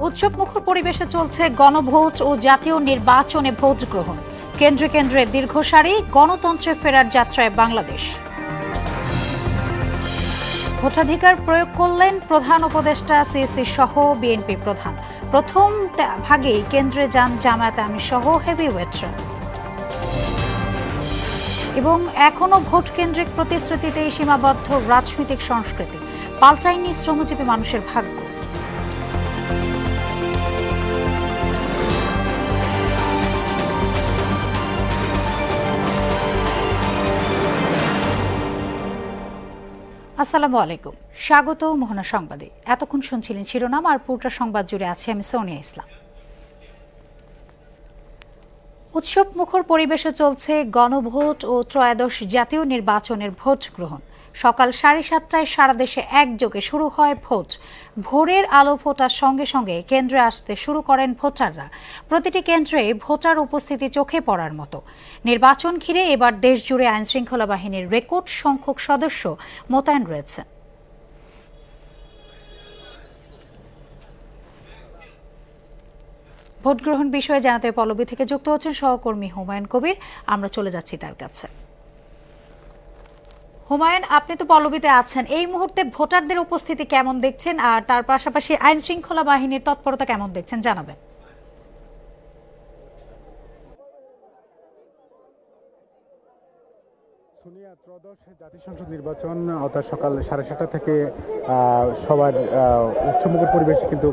উৎসবমুখর পরিবেশে চলছে গণভোট ও জাতীয় নির্বাচনে ভোট গ্রহণ। কেন্দ্রে কেন্দ্রে দীর্ঘ সারি, গণতন্ত্রে ফেরার যাত্রায় বাংলাদেশ। ভোটাধিকার প্রয়োগ করলেন প্রধান উপদেষ্টা সিসি সহ বিএনপি প্রধান। প্রথম ভাগেই কেন্দ্রে যান জামায়াত আমির সহ হেভিওয়েটরা। এবং এখনো ভোট কেন্দ্রিক প্রতিশ্রুতিতেই সীমাবদ্ধ রাজনৈতিক সংস্কৃতি, পাল্টায়নি শ্রমজীবী মানুষের ভাগ্য। আসসালামু আলাইকুম, স্বাগত মোহনা সংবাদে। এতক্ষণ শুনছিলেন শিরোনাম, আর পুরোটা সংবাদ জুড়ে আছে আমি সোনিয়া ইসলাম। উৎসব মুখর পরিবেশে চলছে গণভোট ও ত্রয়োদশ জাতীয় নির্বাচনের ভোট গ্রহণ। সকাল 7:30টায় সারা দেশে একযোগে শুরু হয় ভোট। ভোরের আলো ফোটার সঙ্গে সঙ্গে কেন্দ্রে আসতে শুরু করেন ভোটাররা। প্রতিটি কেন্দ্রে ভোটার উপস্থিতি চোখে পড়ার মতো। নির্বাচন ঘিরে এবার দেশ জুড়ে আইনশৃঙ্খলা বাহিনীর রেকর্ড সংখ্যক সদস্য মোতায়েন রয়েছে। ভোট গ্রহণ বিষয়ে জানাতে পল্লবী থেকে যুক্ত হচ্ছেন সহকর্মী হুমায়ুন কবির। আমরা চলে যাচ্ছি তার কাছে। হুমায়ুন, আপনি তো পল্লবীতে আছেন, এই মুহূর্তে ভোটারদের উপস্থিতি কেমন দেখছেন, আর তার পাশাপাশি আইন শৃঙ্খলা বাহিনীর তৎপরতা কেমন দেখছেন জানাবেন। ত্রয়োদশ জাতীয় সংসদ নির্বাচন অর্থাৎ সকাল 7:30টা থেকে সবার উৎসবমুখর পরিবেশে কিন্তু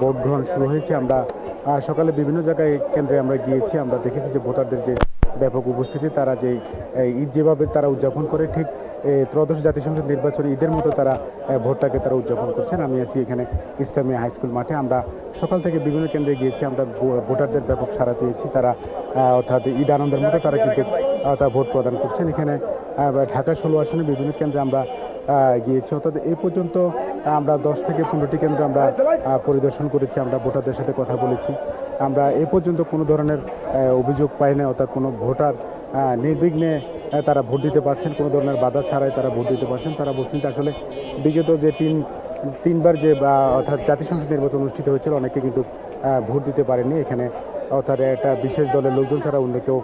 ভোট গ্রহণ শুরু হয়েছে। আমরা সকালে বিভিন্ন জায়গায় কেন্দ্রে আমরা গিয়েছি, আমরা দেখেছি যে ভোটারদের যে ব্যাপক উপস্থিতি, তারা যে ঈদ যেভাবে তারা উদযাপন করে, ঠিক ত্রয়োদশ জাতীয় সংসদ নির্বাচনে ঈদের মতো তারা ভোটটাকে তারা উদযাপন করছেন। আমি আছি এখানে ইসলামিয়া হাই স্কুল মাঠে। আমরা সকাল থেকে বিভিন্ন কেন্দ্রে গিয়েছি, আমরা ভোটারদের ব্যাপক সাড়া পেয়েছি। তারা অর্থাৎ ঈদ আনন্দের মতো তারা কিন্তু তারা ভোট প্রদান করছেন। এখানে ঢাকা 16 আসনে বিভিন্ন কেন্দ্রে আমরা গিয়েছি। অর্থাৎ এই পর্যন্ত আমরা 10 থেকে 15টি কেন্দ্র আমরা পরিদর্শন করেছি, আমরা ভোটারদের সাথে কথা বলেছি। আমরা এ পর্যন্ত কোনো ধরনের অভিযোগ পাই না, অর্থাৎ কোনো ভোটার নির্বিঘ্নে তারা ভোট দিতে পারছেন, কোনো ধরনের বাধা ছাড়াই তারা ভোট দিতে পারছেন। তারা বলছেন যে আসলে বিগত যে তিনবার যে অর্থাৎ জাতীয় সংসদ নির্বাচন অনুষ্ঠিত হয়েছিল, অনেকে কিন্তু ভোট দিতে পারেননি এখানে, অর্থাৎ একটা বিশেষ দলের লোকজন ছাড়া অন্য কেউ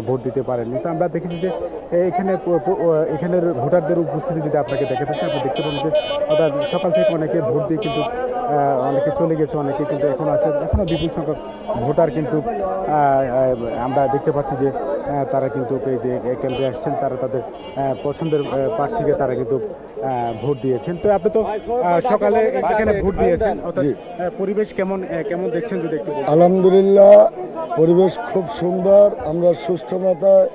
ভোট দিতে পারেননি। তো আমরা দেখেছি যে এখানের ভোটারদের উপস্থিতি যদি আপনাকে দেখাতেছে, আপনি দেখতে পাবেন যে অর্থাৎ সকাল থেকে অনেকে ভোট দিয়ে কিন্তু অনেকে চলে গেছে, অনেকে কিন্তু এখনও আছে, এখনও বিপুল সংখ্যক ভোটার কিন্তু আমরা দেখতে পাচ্ছি যে তারা কিন্তু এই যে কেন্দ্রে আসছেন, তারা তাদের পছন্দের প্রার্থীকে তারা কিন্তু ভোট দিয়েছেন। তো আপনি তো সকালে এখানে ভোট দিয়েছেন, পরিবেশ কেমন কেমন দেখছেন যদি একটু? আলহামদুলিল্লাহ, পরিবেশ খুব সুন্দর। আমরা সুষ্ঠু মাত্রায়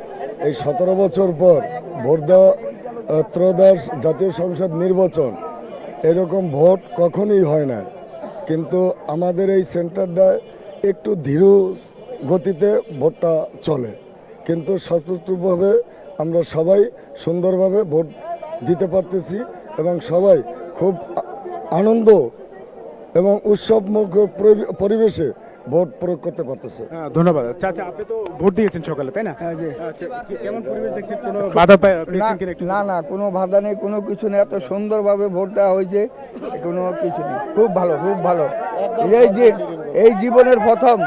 এই 17 বছর পর ভোট দেওয়া ত্রয়োদশ জাতীয় সংসদ নির্বাচন, এরকম ভোট কখনোই হয় না। কিন্তু আমাদের এই সেন্টারটায় একটু ধীর গতিতে ভোটটা চলে, কিন্তু সচেতনভাবে আমরা সবাই সুন্দরভাবে ভোট দিতে পারতেছি এবং সবাই খুব আনন্দ এবং উৎসবমুখর পরিবেশে ভোট প্রয়োগ করতে পারতেছে। ধন্যবাদ। চাচা, আপনি তো ভোট দিয়েছেন সকালে, তাই না? কেমন পরিবেশ দেখছেন? কোনো বাধা পেয়েছেন কিনা? না, কোনো বাধা নেই, কোনো কিছু নেই। এত সুন্দরভাবে ভোট দেওয়া হয়েছে, কোনো কিছু নেই। খুব ভালো, খুব ভালো। এই জীবনের প্রথম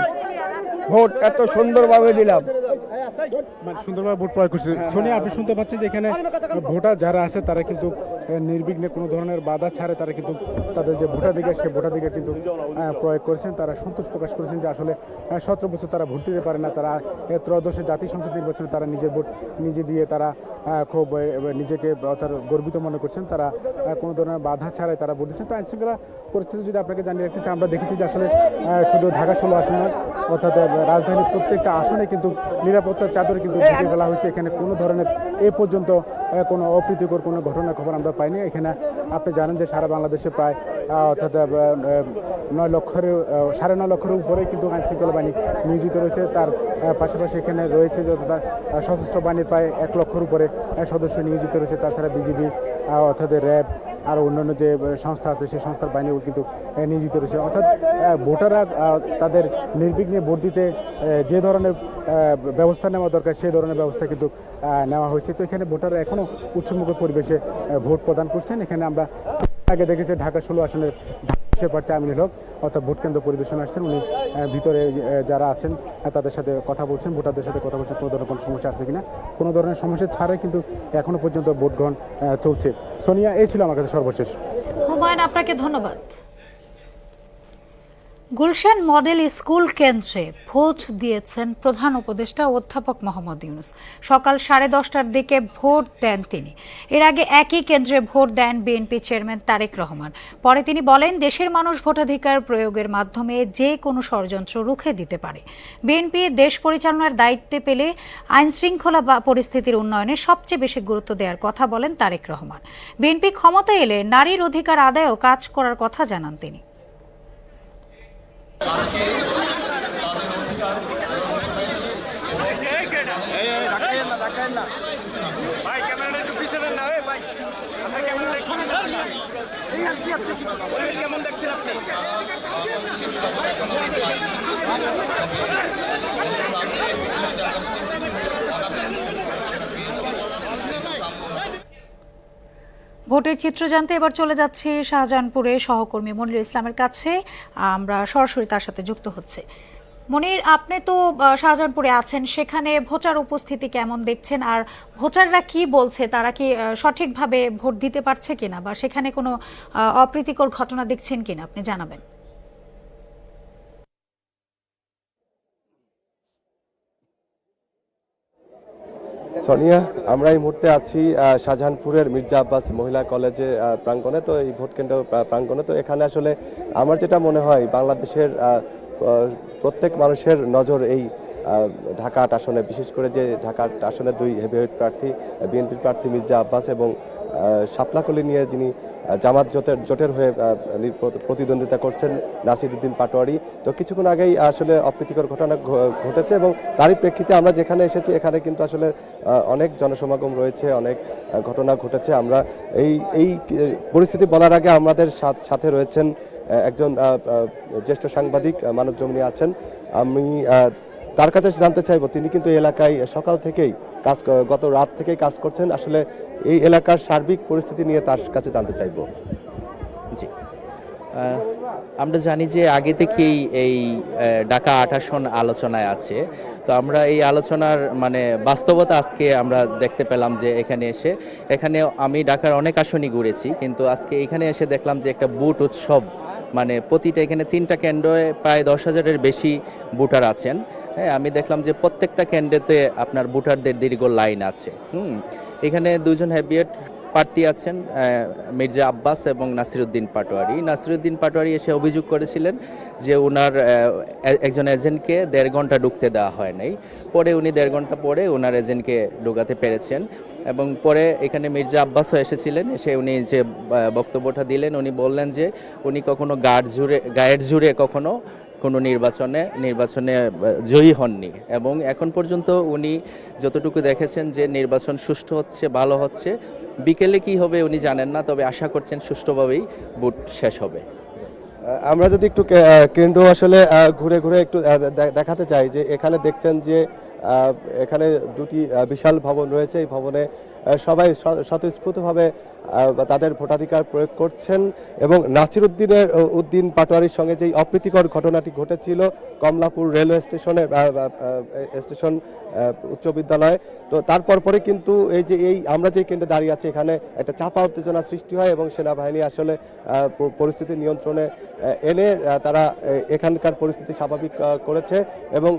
ভোট এত সুন্দরভাবে দিলাম, মানে সুন্দরভাবে ভোট প্রয়োগ করছে। শুনে আপনি শুনতে পাচ্ছেন যে এখানে ভোটার যারা আছে তারা কিন্তু নির্বিঘ্নে কোনো ধরনের বাধা ছাড়ে তারা কিন্তু তাদের যে ভোটাধিকার, সে ভোটাধিকার কিন্তু প্রয়োগ করেছেন। তারা সন্তোষ প্রকাশ করেছেন যে আসলে 17 বছর তারা ভোট দিতে পারে না, তারা ত্রয়োদশ জাতীয় সংসদ নির্বাচনে তারা নিজের ভোট নিজে দিয়ে তারা খুব নিজেকে তার গর্বিত মনে করছেন। তারা কোনো ধরনের বাধা ছাড়াই তারা ভোট দিচ্ছেন। তো আইনশৃঙ্খলা পরিস্থিতি যদি আপনাকে জানিয়ে রাখতেছি, আমরা দেখেছি যে আসলে শুধু ঢাকা 16 আসন নয়, অর্থাৎ রাজধানীর প্রত্যেকটা আসনে কিন্তু নিরাপত্তার চাদরে কিন্তু ঢেকে ফেলা হয়েছে। এখানে কোনো ধরনের এ পর্যন্ত কোনো অপ্রীতিকর কোনো ঘটনার খবর আমরা পাইনি। এখানে আপনি জানেন যে সারা বাংলাদেশে প্রায় অর্থাৎ 9.5 লক্ষের উপরে কিন্তু আইনশৃঙ্খলা বাহিনী নিয়োজিত রয়েছে। তার পাশাপাশি এখানে রয়েছে যে সশস্ত্র বাহিনীর প্রায় 1 লক্ষের উপরে সদস্য নিয়োজিত রয়েছে। তাছাড়া বিজিবি, অর্থাৎ র্যাব, আর অন্যান্য যে সংস্থা আছে সেই সংস্থার বাহিনীও কিন্তু নিয়োজিত রয়েছে। অর্থাৎ ভোটাররা তাদের নির্বিঘ্নে ভোট দিতে যে ধরনের ব্যবস্থা নেওয়া দরকার সেই ধরনের ব্যবস্থা কিন্তু নেওয়া হয়েছে। তো এখানে ভোটাররা এখনও উৎসবমুখর পরিবেশে ভোট প্রদান করছেন। এখানে আমরা আগে দেখেছি ঢাকা 16 আসনের প্রার্থী আমিনুল হক অর্থাৎ ভোট কেন্দ্র পরিদর্শনে আসছেন। উনি ভিতরে যারা আছেন তাদের সাথে কথা বলছেন, ভোটারদের সাথে কথা বলছেন, কোনো ধরনের কোনো সমস্যা আছে কিনা। কোনো ধরনের সমস্যা ছাড়াই কিন্তু এখনো পর্যন্ত ভোট গ্রহণ চলছে। সোনিয়া, এই ছিল আমার কাছে সর্বশেষ। হুমায়ুন, আপনাকে ধন্যবাদ। গুলশান মডেল স্কুল কেন্দ্রে ভোট দিয়েছেন প্রধান উপদেষ্টা অধ্যাপক মোহাম্মদ ইউনূস। সকাল 10:30টার দিকে ভোট দেন তিনি। এর আগে একই কেন্দ্রে ভোট দেন বিএনপি চেয়ারম্যান তারেক রহমান। পরে তিনি বলেন, দেশের মানুষ ভোটাধিকার প্রয়োগের মাধ্যমে যে কোনো ষড়যন্ত্র রুখে দিতে পারে। বিএনপি দেশ পরিচালনার দায়িত্বে পেলে আইন শৃঙ্খলা পরিস্থিতির উন্নয়নে সবচেয়ে বেশি গুরুত্ব দেওয়ার কথা বলেন তারেক রহমান। বিএনপি ক্ষমতায় এলে নারীর অধিকার আদায়েও কাজ করার কথা জানান তিনি। ভোটের চিত্র জানতে এবার চলে যাচ্ছি শাহজাহানপুরে সহকর্মী মনির ইসলামের কাছে। আমরা সরাসরি তার সাথে যুক্ত হচ্ছে। মনির, আপনি তো শাহজাহানপুরে আছেন, সেখানে ভোটার উপস্থিতি কেমন দেখছেন, আর ভোটাররা কি বলছে, তারা কি সঠিকভাবে ভোট দিতে পারছে কিনা, বা সেখানে কোনো অপ্রীতিকর ঘটনা দেখছেন কিনা আপনি জানাবেন। সোনিয়া, আমরা এই মুহূর্তে আছি শাহজাহানপুরের মির্জা আব্বাস মহিলা কলেজে প্রাঙ্গণে। তো এই ভোট কেন্দ্র প্রাঙ্গণে, তো এখানে আসলে আমার যেটা মনে হয়, বাংলাদেশের প্রত্যেক মানুষের নজর এই ঢাকা ৮ আসনে, বিশেষ করে যে ঢাকা ৮ আসনের দুই হেভিওয়েট প্রার্থী, বিএনপির প্রার্থী মির্জা আব্বাস এবং শাপলাকলি নিয়ে যিনি জামাত জোটের হয়ে প্রতিদ্বন্দ্বিতা করছেন নাসিরউদ্দিন পাটোয়ারি। তো কিছুক্ষণ আগেই আসলে অপ্রীতিকর ঘটনা ঘটেছে এবং তারই প্রেক্ষিতে আমরা যেখানে এসেছি এখানে কিন্তু আসলে অনেক জনসমাগম রয়েছে, অনেক ঘটনা ঘটেছে। আমরা এই পরিস্থিতি বলার আগে আমাদের সাথে রয়েছেন একজন জ্যেষ্ঠ সাংবাদিক মানব জমিনী আছেন। আমি তার কাছে জানতে চাইবো, তিনি কিন্তু এই এলাকায় সকাল থেকেই গত রাত থেকেই কাজ করছেন। আসলে এই এলাকার সার্বিক পরিস্থিতি নিয়ে তার কাছে জানতে চাইবো। জি, আমরা জানি যে আগে থেকেই এই ঢাকা ৮ আসন আলোচনায় আছে। তো আমরা এই আলোচনার বাস্তবতা আজকে আমরা দেখতে পেলাম যে এখানে আমি ঢাকার অনেক আসনই ঘুরেছি, কিন্তু আজকে এখানে এসে দেখলাম যে একটা বুট উৎসব, প্রতিটা এখানে 3টা কেন্দ্রে প্রায় 10,000-এর বেশি ভোটার আছেন। হ্যাঁ, আমি দেখলাম যে প্রত্যেকটা কেন্দ্রেতে আপনার ভোটারদের দীর্ঘ লাইন আছে। এখানে দুজন হেভিওয়েট প্রার্থী আছেন, মির্জা আব্বাস এবং নাসিরউদ্দিন পাটোয়ারি এসে অভিযোগ করেছিলেন যে ওনার একজন এজেন্টকে 1.5 ঘন্টা ঢুকতে দেওয়া হয় নাই। পরে উনি 1.5 ঘন্টা পরে ওনার এজেন্টকে ঢোকাতে পেরেছেন এবং পরে এখানে মির্জা আব্বাসও এসেছিলেন। এসে উনি যে বক্তব্যটা দিলেন, উনি বললেন যে উনি কখনো গায়ের জুড়ে কখনো কোনো নির্বাচনে জয়ী হননি এবং এখন পর্যন্ত উনি যতটুকু দেখেছেন যে নির্বাচন সুষ্ঠু হচ্ছে, ভালো হচ্ছে। বিকেলে কি হবে উনি জানেন না, তবে আশা করছেন সুষ্ঠুভাবেই ভোট শেষ হবে। আমরা যদি একটু কেন্দ্র আসলে ঘুরে ঘুরে একটু দেখাতে চাই, যে এখানে দেখছেন যে এখানে দুটি বিশাল ভবন রয়েছে। এই ভবনে সবাই স্বতঃস্ফূর্তভাবে তাদের ভোটাধিকার প্রয়োগ করছেন এবং নাসিরউদ্দিন পাটোয়ারির সঙ্গে যে অপ্রীতিকর ঘটনাটি ঘটেছিল কমলাপুর রেলওয়ে স্টেশন উচ্চ বিদ্যালয়, তো তারপর পরে কিন্তু আমরা যে কেন্দ্রে দাঁড়িয়ে আছি এখানে একটা চাপা উত্তেজনা সৃষ্টি হয় এবং সেনাবাহিনী আসলে পরিস্থিতি নিয়ন্ত্রণে এনে তারা এখানকার পরিস্থিতি স্বাভাবিক করেছে। এবং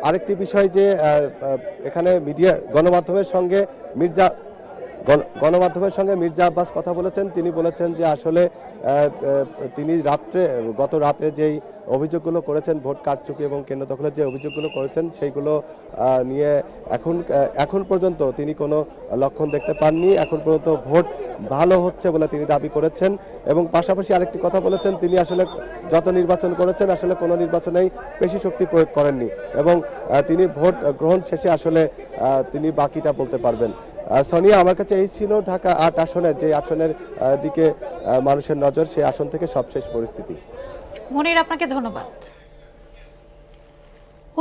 আরেকটি বিষয় যে এখানে গণমাধ্যমেমের সঙ্গে মির্জা আব্বাস কথা বলেছেন। তিনি বলেছেন যে আসলে তিনি গত রাত্রে যেই অভিযোগগুলো করেছেন, ভোট কারচুপি এবং কেন্দ্র দখলের যে অভিযোগগুলো করেছেন, সেইগুলো নিয়ে এখন পর্যন্ত তিনি কোনো লক্ষণ দেখতে পাননি। এখন পর্যন্ত ভোট ভালো হচ্ছে বলে তিনি দাবি করেছেন এবং পাশাপাশি আরেকটি কথা বলেছেন, তিনি আসলে যত নির্বাচন করেছেন আসলে কোনো নির্বাচনেই পেশি শক্তি প্রয়োগ করেননি এবং তিনি ভোট গ্রহণ শেষে আসলে তিনি বাকিটা বলতে পারবেন। সোনিয়া, আমার কাছে এই ছিল ঢাকা ৮ আসনের যে আসনের দিকে মানুষের নজর, সেই আসন থেকে সবশেষ পরিস্থিতি। মনির, আপনাকে ধন্যবাদ।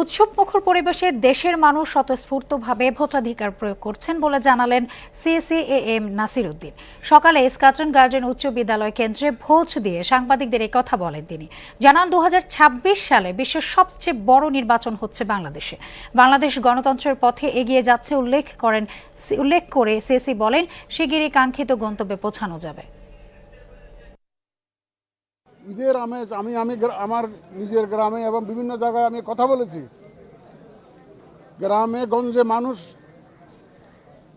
উৎসবমুখর পরিবেশে দেশের মানুষ স্বতঃস্ফূর্তভাবে ভোটাধিকার প্রয়োগ করছেন বলে জানালেন সিএসি-এএম নাসির উদ্দিন। সকালে স্কাটন গার্ডেন উচ্চ বিদ্যালয় কেন্দ্রে ভোট দিয়ে সাংবাদিকদের এই কথা বলেন তিনি। জানান 2026 সালে বিশ্বের সবচেয়ে বড় নির্বাচন হচ্ছে বাংলাদেশে। বাংলাদেশ গণতন্ত্রের পথে এগিয়ে যাচ্ছে উল্লেখ করে সিএসি বলেন, শিগগিরই কাঙ্ক্ষিত গন্তব্যে পৌঁছানো যাবে। ঈদের আমেজ আমি আমার নিজের গ্রামে এবং বিভিন্ন জায়গায় আমি কথা বলেছি। গ্রামে গঞ্জে মানুষ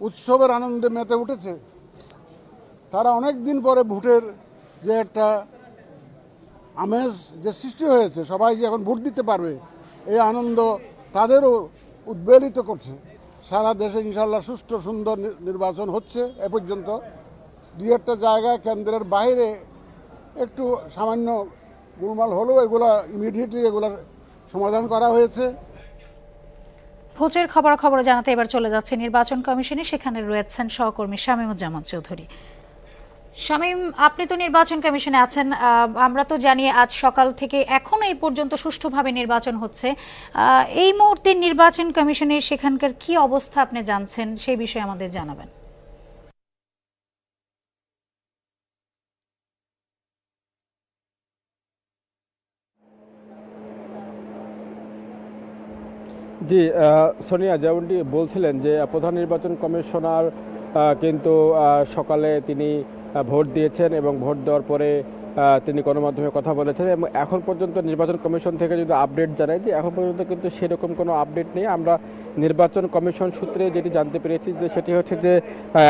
উৎসবের আনন্দে মেতে উঠেছে। তারা অনেক দিন পরে ভোটের যে একটা আমেজ যে সৃষ্টি হয়েছে, সবাই যে এখন ভোট দিতে পারবে, এই আনন্দ তাদেরও উদ্বেলিত করছে। সারা দেশে ইনশাল্লাহ সুষ্ঠু সুন্দর নির্বাচন হচ্ছে। এ পর্যন্ত দুই একটা জায়গায় কেন্দ্রের বাইরে একটু সামান্য গোলমাল হলেও এগুলো ইমিডিয়েটলি এগুলোর সমাধান করা হয়েছে। ভোটের খবরাখবর জানাতে এবার চলে যাচ্ছে নির্বাচন কমিশনে। সেখানে রয়েছেন সহকর্মী শামীমুজ্জামান চৌধুরী। শামীম, আপনি তো নির্বাচন কমিশনে আছেন। আমরা তো জানি আজ সকাল থেকে এখনো এই পর্যন্ত সুষ্ঠুভাবে নির্বাচন হচ্ছে। এই মুহূর্তে নির্বাচন কমিশনের সেখানকার কি অবস্থা আপনি জানছেন, সেই বিষয়ে আমাদের জানাবেন। জি সোনিয়া, যেমনটি বলছিলেন যে প্রধান নির্বাচন কমিশনার কিন্তু সকালে তিনি ভোট দিয়েছেন এবং ভোট দেওয়ার পরে তিনি গণমাধ্যমে কথা বলেছেন এবং এখন পর্যন্ত নির্বাচন কমিশন থেকে যদি আপডেট জানায় যে এখন পর্যন্ত কিন্তু সেরকম কোনো আপডেট নেই। আমরা নির্বাচন কমিশন সূত্রে যেটি জানতে পেরেছি যে সেটি হচ্ছে যে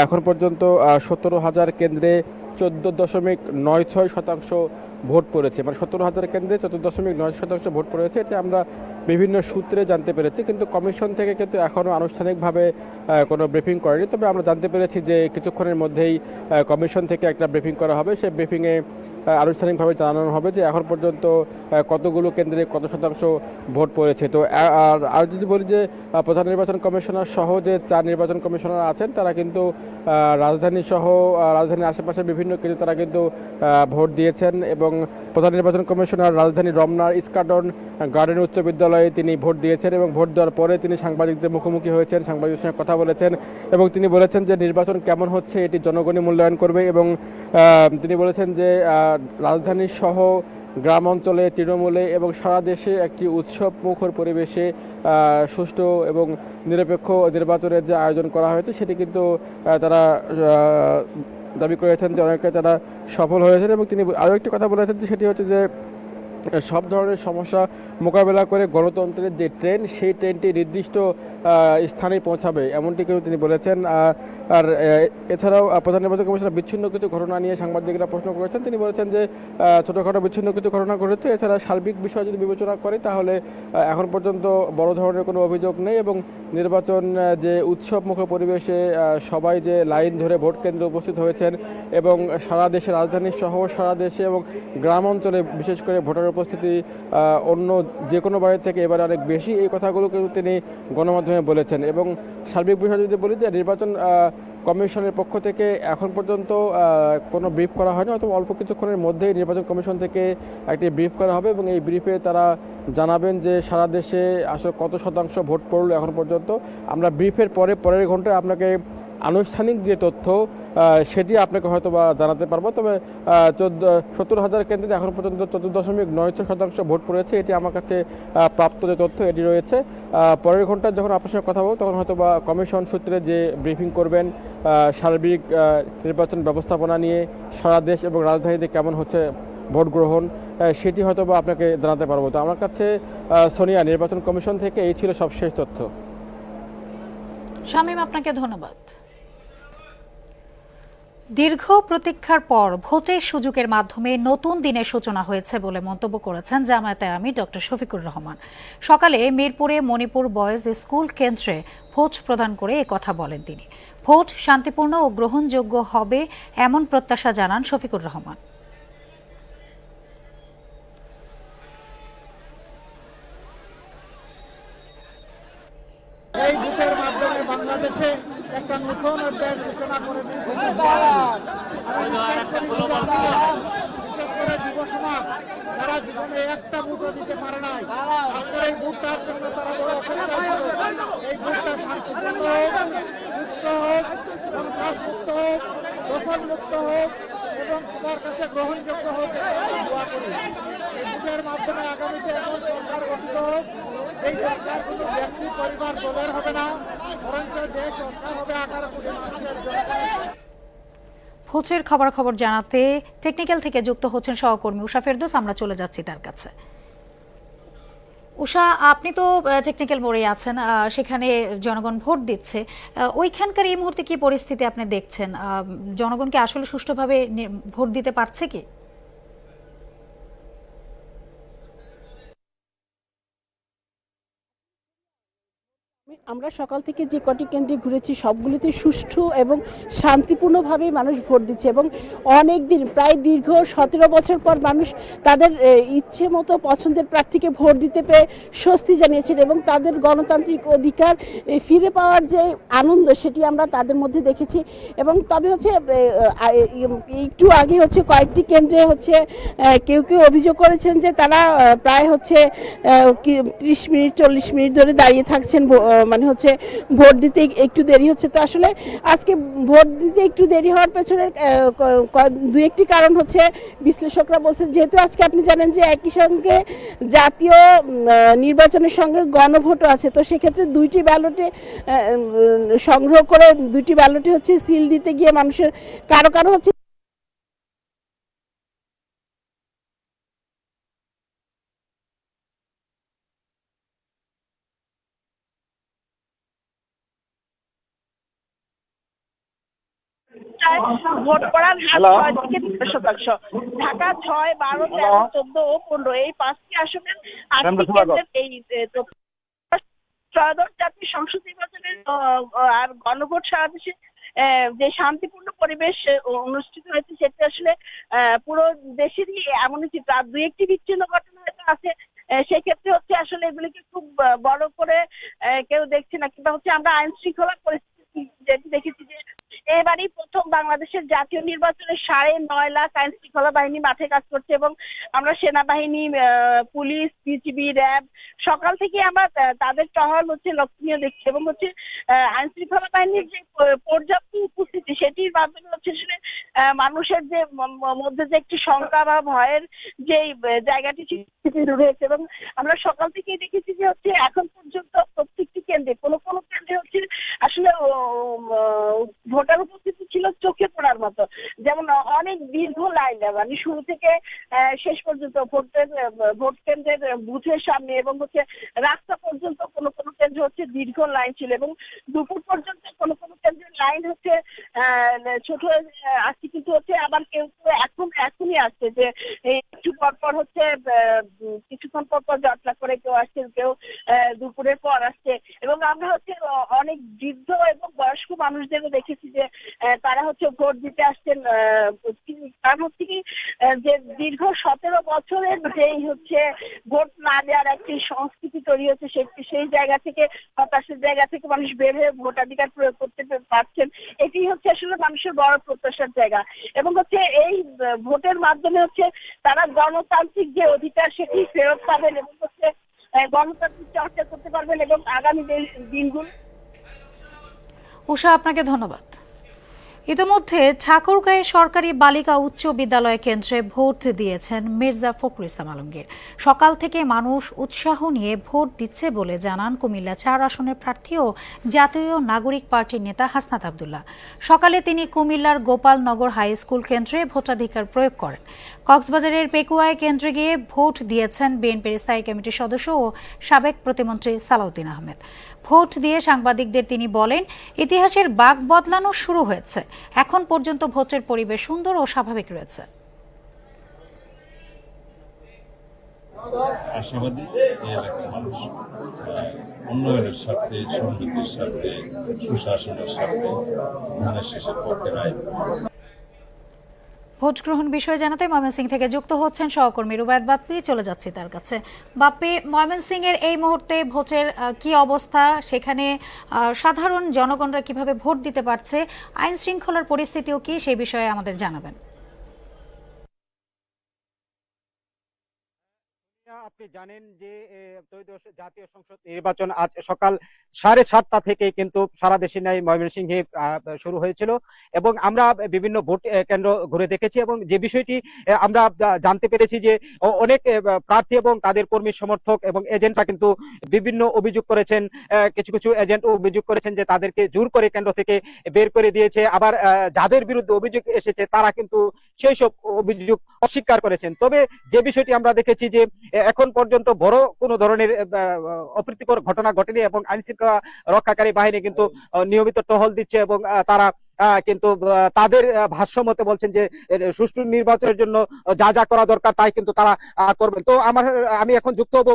এখন পর্যন্ত 17,000 কেন্দ্রে 14.96% ভোট পড়েছে, মানে 17,000 কেন্দ্রে 14.9% ভোট পড়েছে। এটি আমরা বিভিন্ন সূত্রে জানতে পেরেছি, কিন্তু কমিশন থেকে কিন্তু এখনও আনুষ্ঠানিকভাবে কোনো ব্রিফিং করেনি। তবে আমরা জানতে পেরেছি যে কিছুক্ষণের মধ্যেই কমিশন থেকে একটা ব্রিফিং করা হবে। সেই ব্রিফিংয়ে আনুষ্ঠানিকভাবে জানানো হবে যে এখন পর্যন্ত কতগুলো কেন্দ্রে কত শতাংশ ভোট পড়েছে। তো আর যদি বলি যে প্রধান নির্বাচন কমিশনার সহ যে 4 নির্বাচন কমিশনার আছেন তারা কিন্তু রাজধানীর আশেপাশে বিভিন্ন কেন্দ্রে তারা কিন্তু ভোট দিয়েছেন এবং প্রধান নির্বাচন কমিশনার রাজধানীর রমনার স্কাটন গার্ডেন উচ্চ বিদ্যালয়ে তিনি ভোট দিয়েছেন এবং ভোট দেওয়ার পরে তিনি সাংবাদিকদের মুখোমুখি হয়েছেন, সাংবাদিকদের সঙ্গে কথা বলেছেন এবং তিনি বলেছেন যে নির্বাচন কেমন হচ্ছে এটি জনগণই মূল্যায়ন করবে এবং তিনি বলেছেন যে রাজধানী সহ গ্রাম অঞ্চলে, তৃণমূলে এবং সারা দেশে একটি উৎসব মুখর পরিবেশে সুষ্ঠু এবং নিরপেক্ষ নির্বাচনের যে আয়োজন করা হয়েছে সেটি কিন্তু তারা দাবি করেছেন যে অনেকটাই তারা সফল হয়েছেন। এবং তিনি আরও একটি কথা বলেছেন যে সেটি হচ্ছে যে সব ধরনের সমস্যা মোকাবেলা করে গণতন্ত্রের যে ট্রেন, সেই ট্রেনটি নির্দিষ্ট স্থানে পৌঁছাবে, এমনটি কিন্তু তিনি বলেছেন। আর এছাড়াও প্রধান নির্বাচন কমিশনার বিচ্ছিন্ন কিছু ঘটনা নিয়ে সাংবাদিকরা প্রশ্ন করেছেন। তিনি বলেছেন যে ছোটোখাটো বিচ্ছিন্ন কিছু ঘটনা ঘটেছে, এছাড়া সার্বিক বিষয় যদি বিবেচনা করে তাহলে এখন পর্যন্ত বড় ধরনের কোনো অভিযোগ নেই এবং নির্বাচন যে উৎসবমুখর পরিবেশে সবাই যে লাইন ধরে ভোট কেন্দ্রে উপস্থিত হয়েছেন এবং সারা দেশে, রাজধানী সহ সারা দেশে এবং গ্রাম অঞ্চলে বিশেষ করে ভোটার উপস্থিতি অন্য যে কোনো বাড়ির থেকে এবারে অনেক বেশি, এই কথাগুলো কিন্তু তিনি গণমাধ্যমে বলেছেন। এবং সার্বিক বিষয় যদি বলি যে নির্বাচন কমিশনের পক্ষ থেকে এখন পর্যন্ত কোনো ব্রিফ করা হয়নি, অথবা অল্প কিছুক্ষণের মধ্যেই নির্বাচন কমিশন থেকে একটি ব্রিফ করা হবে এবং এই ব্রিফে তারা জানাবেন যে সারা দেশে আসলে কত শতাংশ ভোট পড়ল এখন পর্যন্ত। আমরা ব্রিফের পরের ঘন্টায় আপনাকে আনুষ্ঠানিক যে তথ্য সেটি আপনাকে হয়তো বা জানাতে পারবো। তবে 17,000 কেন্দ্রে এখন পর্যন্ত 14.96% ভোট পড়েছে, এটি আমার কাছে প্রাপ্ত যে তথ্য এটি রয়েছে। পরের ঘন্টায় যখন আপনার সঙ্গে কথা বলবো তখন হয়তো বা কমিশন সূত্রে যে ব্রিফিং করবেন সার্বিক নির্বাচন ব্যবস্থাপনা নিয়ে সারা দেশ এবং রাজধানীতে কেমন হচ্ছে ভোট গ্রহণ, সেটি হয়তো বা আপনাকে জানাতে পারবো। তো আমার কাছে সোনিয়া, নির্বাচন কমিশন থেকে এই ছিল সবশেষ তথ্য। শামীম, আপনাকে ধন্যবাদ। দীর্ঘ প্রতীক্ষার পর ভোটের সুযোগের মাধ্যমে নতুন দিনের সূচনা হয়েছে বলে মন্তব্য করেছেন জামায়াতের আমির ডক্টর শফিকুর রহমান। সকালে মিরপুরে মণিপুর বয়েজ স্কুল কেন্দ্রে ভোট প্রদান করে একথা বলেন তিনি। ভোট শান্তিপূর্ণ ও গ্রহণযোগ্য হবে এমন প্রত্যাশা জানান শফিকুর রহমান। এই ভোটের মাধ্যমে বাংলাদেশে একটা নতুন অধ্যায় সূচনা করে দিয়েছে। বিশেষ করে যুব সমাজ তারা জীবনে একটা ভোটও দিতে পারে নাই। আজকের এই ভোটটার জন্য তারা বড় অপেক্ষা করে। এই ভোটটা শান্তিপূর্ণ হোক, সুস্থ হোক, সন্ত্রাসমুক্ত হোক, দখলমুক্ত হোক এবং সবার কাছে গ্রহণযোগ্য হোক, আমরা দোয়া করি। এই ভোটের মাধ্যমে আগামীতে এমন সরকার গঠিত হোক, এই সরকার কোনো ব্যক্তি পরিবার দলের হবে না, বরঞ্চ যে সরকার হবে 18 কোটি মানুষের জন্য। ভোটের খবর জানাতে টেকনিক্যাল থেকে যুক্ত হচ্ছেন সহকর্মী উষা ফেরদৌস। আমরা চলে যাচ্ছি তার কাছে। উষা, আপনি তো টেকনিক্যাল মোড়ে আছেন, সেখানে জনগণ ভোট দিচ্ছে। ওইখানকার এই মুহূর্তে কি পরিস্থিতি আপনি দেখছেন? জনগণ কি আসলে সুষ্ঠুভাবে ভোট দিতে পারছে কি? আমরা সকাল থেকে যে কটি কেন্দ্রে ঘুরেছি সবগুলিতে সুষ্ঠু এবং শান্তিপূর্ণভাবেই মানুষ ভোট দিচ্ছে এবং অনেক দিন, প্রায় দীর্ঘ 17 বছর পর মানুষ তাদের ইচ্ছে মতো পছন্দের প্রার্থীকে ভোট দিতে পেরে স্বস্তি জানিয়েছেন এবং তাদের গণতান্ত্রিক অধিকার ফিরে পাওয়ার যে আনন্দ সেটি আমরা তাদের মধ্যে দেখেছি। এবং তবে হচ্ছে একটু আগে হচ্ছে কয়েকটি কেন্দ্রে হচ্ছে কেউ অভিযোগ করেছেন যে তারা প্রায় হচ্ছে 30 মিনিট 40 মিনিট ধরে দাঁড়িয়ে থাকছেন, মানে হচ্ছে ভোট দিতে একটু দেরি হচ্ছে। তো আসলে আজকে ভোট দিতে একটু দেরি হওয়ার পেছনে দু একটি কারণ হচ্ছে বিশ্লেষকরা বলছেন, যেহেতু আজকে আপনি জানেন যে একই সঙ্গে জাতীয় নির্বাচনের সঙ্গে গণভোটও আছে, তো সেক্ষেত্রে দুইটি ব্যালটে সংগ্রহ করে দুইটি ব্যালটে হচ্ছে সিল দিতে গিয়ে মানুষের কারো হচ্ছে ভোট করার হার 6 থেকে 13%। ঢাকা 6, 12, 13, 14 ও 15 এই 5টি আসনের 8টি কেন্দ্রের এই ত্রয়োদশ জাতীয় সংসদ নির্বাচনের আর গণভোট সারা দেশে যে শান্তিপূর্ণ পরিবেশ অনুষ্ঠিত হয়েছে সেটা আসলে পুরো দেশেরই এমনই চিত্র। আর দুই একটি বিচ্ছিন্ন ঘটনা হয়তো আছে, সেক্ষেত্রে হচ্ছে আসলে এগুলিকে খুব বড় করে কেউ দেখছে না, কিংবা হচ্ছে আমরা আইন শৃঙ্খলা পরিস্থিতি দেখেছি যে এবারই প্রথম বাংলাদেশের জাতীয় নির্বাচনে 9.5 লাখ আইন শৃঙ্খলা বাহিনী মাঠে কাজ করছে এবং আমরা সেনাবাহিনী, পুলিশ, বিজিবি, র্যাব সকাল থেকে আমরা তাদের টহল হচ্ছে লক্ষণীয় দেখছি এবং হচ্ছে আইন শৃঙ্খলা বাহিনীর যে পর্যাপ্ত উপস্থিতি সেটির মাধ্যমে হচ্ছে আসলে মানুষের যে মধ্যে যে একটি শঙ্কা বা ভয়ের যে জায়গাটি রয়েছে। এবং আমরা সকাল থেকেই দেখেছি যে হচ্ছে এখন পর্যন্ত প্রত্যেকটি কেন্দ্রে কোনো কেন্দ্রে হচ্ছে আসলে ভোটার উপস্থিতি ছিল চোখে পড়ার মতো। যেমন অনেক দীর্ঘ লাইন, মানে শুরু থেকে শেষ পর্যন্ত ভোট কেন্দ্রের বুথের সামনে এবং হচ্ছে রাস্তা পর্যন্ত কোনো কেন্দ্রে হচ্ছে দীর্ঘ লাইন ছিল এবং দুপুর পর্যন্ত কোনো কেন্দ্রের লাইন হচ্ছে ছোট আসছে, কিন্তু হচ্ছে আবার কেউ এখনই আসছে যে একটু পর হচ্ছে কিছুক্ষণ পর জটলা করে কেউ আসছে, কেউ দুপুরের পর আসছে। এবং আমরা হচ্ছে অনেক বৃদ্ধ এবং বয়স্ক মানুষদেরও দেখেছি যে তারা হচ্ছে ভোট দিতে আসছেন। কারণ হচ্ছে কি যে দীর্ঘ 17 বছরের যেই হচ্ছে ভোট না দেওয়ার একটি সংস্কৃতি তৈরি হচ্ছে, সেই জায়গা থেকে, হতাশার জায়গা থেকে মানুষ বের হয়ে ভোটাধিকার প্রয়োগ করতে পারছেন। এটি হচ্ছে আসলে মানুষের বড় প্রত্যাশার জায়গা এবং হচ্ছে এই ভোটের মাধ্যমে হচ্ছে তারা গণতান্ত্রিক যে অধিকার সেটি ফেরত পাবেন এবং হচ্ছে গণতান্ত্রিক চর্চা করতে পারবেন এবং আগামী দিনগুলো। উষা, আপনাকে ধন্যবাদ। ইতিমধ্যে ঠাকুরগাঁয়ে সরকারি বালিকা উচ্চ বিদ্যালয় কেন্দ্রে ভোট দিয়েছেন মির্জা ফখরুল ইসলাম আলমগীর। সকাল থেকে মানুষ উৎসাহ নিয়ে ভোট দিচ্ছে বলে জানান কুমিল্লা 4 আসনের প্রার্থী ও জাতীয় নাগরিক পার্টির নেতা হাসনাত আব্দুল্লাহ। সকালে তিনি কুমিল্লার গোপালনগর হাই স্কুল কেন্দ্রে ভোটাধিকার প্রয়োগ করেন। কক্সবাজারের পেকুয়ায় কেন্দ্রে গিয়ে ভোট দিয়েছেন বিএনপির স্থায়ী কমিটির সদস্য ও সাবেক প্রতিমন্ত্রী সালাউদ্দিন আহমেদ। ভোট দিয়ে সাংবাদিকদের তিনি বলেন, ইতিহাসের বাঁক বদলানো শুরু হয়েছে। এখন পর্যন্ত ভোটের পরিবেশ সুন্দর ও স্বাভাবিক রয়েছে। আশাবাদী এই এলাকার মানুষ উন্নয়নের স্বার্থে, সমৃদ্ধির স্বার্থে, সুশাসনের স্বার্থে ধানের শেষের পক্ষে রায়। ভোট গ্রহণ বিষয়ে জানাতে ময়মনসিংহ থেকে যুক্ত হচ্ছেন সহকর্মী রুবায়েত বাপ্পি। চলে যাচ্ছি তার কাছে। বাপ্পি, ময়মনসিংহের এই মুহূর্তে ভোটের কি অবস্থা? সেখানে সাধারণ জনগণরা কিভাবে ভোট দিতে পারছে? আইন শৃঙ্খলার পরিস্থিতিও কি, সেই বিষয়ে আমাদের জানাবেন। আপনি জানেন যে ত্রয়োদশ জাতীয় সংসদ নির্বাচন আজ সকাল 7:30টা থেকে কিন্তু সারা দেশে নাই ময়মনসিংহে শুরু হয়েছিল এবং আমরা বিভিন্ন ভোট কেন্দ্র ঘুরে দেখেছি এবং যে বিষয়টি আমরা জানতে পেরেছি যে অনেক প্রার্থী এবং তাদের কর্মী সমর্থক এবং এজেন্টরা কিন্তু বিভিন্ন অভিযোগ করেছেন। কিছু কিছু এজেন্ট অভিযোগ করেছেন যে তাদেরকে জোর করে কেন্দ্র থেকে বের করে দিয়েছে, আবার যাদের বিরুদ্ধে অভিযোগ এসেছে তারা কিন্তু সেই সব অভিযোগ অস্বীকার করেছেন। তবে যে বিষয়টি আমরা দেখেছি যে এখন পর্যন্ত বড় কোনো ধরনের অপ্রীতিকর ঘটনা ঘটেনি এবং আইন শৃঙ্খলা রক্ষাকারী বাহিনী কিন্তু নিয়মিত টহল দিচ্ছে এবং তারা কিন্তু তাদের ভাষ্য মতে বলছেন যে সুষ্ঠু নির্বাচনের জন্য যা যা করা দরকার তাই কিন্তু তারা করবেন। তো আমি এখন যুক্ত হব